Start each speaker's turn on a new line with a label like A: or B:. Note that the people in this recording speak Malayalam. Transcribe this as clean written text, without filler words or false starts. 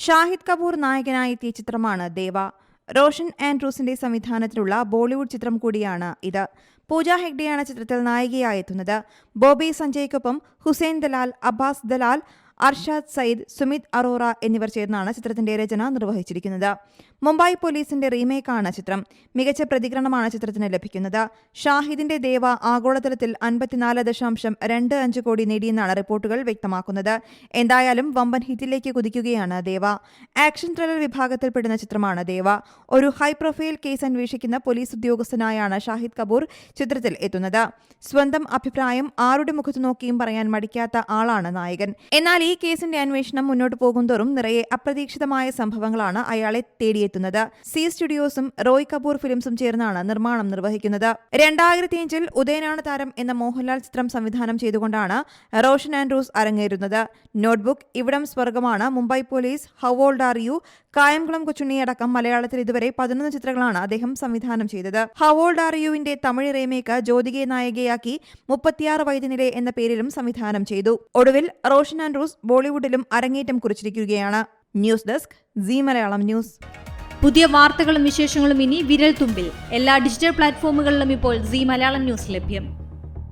A: ഷാഹിദ് കപൂർ നായകനായി എത്തിയ ചിത്രമാണ് ദേവ. റോഷൻ ആൻഡ്രൂസിന്റെ സംവിധാനത്തിലുള്ള ബോളിവുഡ് ചിത്രം കൂടിയാണ് ഇത്. പൂജ ഹെഗ്ഡെയാണ് ചിത്രത്തിൽ നായികയായി എത്തുന്നത്. ബോബി സഞ്ജയ്ക്കൊപ്പം ഹുസൈൻ ദലാൽ, അബ്ബാസ് ദലാൽ, അർഷാദ് സയ്യിദ്, സുമിത് അറോറ എന്നിവർ ചേർന്നാണ് ചിത്രത്തിന്റെ രചന നിർവഹിച്ചിരിക്കുന്നത്. മുംബൈ പോലീസിന്റെ റീമേക്കാണ് ചിത്രം. മികച്ച പ്രതികരണമാണ് ചിത്രത്തിന് ലഭിക്കുന്നത്. ഷാഹിദിന്റെ ദേവ ആഗോളതലത്തിൽ 54.25 കോടി നേടിയെന്നാണ് റിപ്പോർട്ടുകൾ വ്യക്തമാക്കുന്നത്. എന്തായാലും വമ്പൻ ഹിറ്റിലേക്ക് കുതിക്കുകയാണ് ദേവ. ആക്ഷൻ ത്രില്ലർ വിഭാഗത്തിൽപ്പെടുന്ന ചിത്രമാണ് ദേവ. ഒരു ഹൈ പ്രൊഫൈൽ കേസ് അന്വേഷിക്കുന്ന പോലീസ് ഉദ്യോഗസ്ഥനായാണ് ഷാഹിദ് കപൂർ ചിത്രത്തിൽ എത്തുന്നത്. സ്വന്തം അഭിപ്രായം ആരുടെ മുഖത്ത് നോക്കിയും പറയാൻ മടിക്കാത്ത ആളാണ് നായകൻ. എന്നാൽ ഈ കേസിന്റെ അന്വേഷണം മുന്നോട്ട് പോകുന്തോറും നിറയെ അപ്രതീക്ഷിതമായ സംഭവങ്ങളാണ് അയാളെ തേടിയെത്തുന്നത്. സി സ്റ്റുഡിയോസും റോയ് കപൂർ ഫിലിംസും ചേർന്നാണ് നിർമ്മാണം നിർവഹിക്കുന്നത്. 2005-ൽ ഉദയനാണ് താരം എന്ന മോഹൻലാൽ ചിത്രം സംവിധാനം ചെയ്തുകൊണ്ടാണ് റോഷൻ ആൻഡ്രൂസ് അരങ്ങേറുന്നത്. നോട്ട്ബുക്ക്, ഇവിടം സ്വർഗമാണ്, Mumbai police, how old are you, Kayamkulam Kochunni അടക്കം മലയാളത്തിൽ ഇതുവരെ 11 ചിത്രങ്ങളാണ് അദ്ദേഹം സംവിധാനം ചെയ്തത്. ഹൗ ഓൾഡ് ആർ യുവിന്റെ തമിഴ് റീമേക്ക് ജ്യോതികയെ നായികയാക്കി 36 വയതിനിടെ എന്ന പേരിലും സംവിധാനം ചെയ്തു. ഒടുവിൽ റോഷൻ ആൻഡ്രൂസ് ബോളിവുഡിലും അരങ്ങേറ്റം കുറിച്ചിരിക്കുകയാണ്. News desk, Zee Malayalam news.
B: പുതിയ വാർത്തകളും വിശേഷങ്ങളും ഇനി വിരൽ തുമ്പിൽ. എല്ലാ ഡിജിറ്റൽ പ്ലാറ്റ്ഫോമുകളിലും ഇപ്പോൾ സീ മലയാളം ന്യൂസ് ലഭ്യം.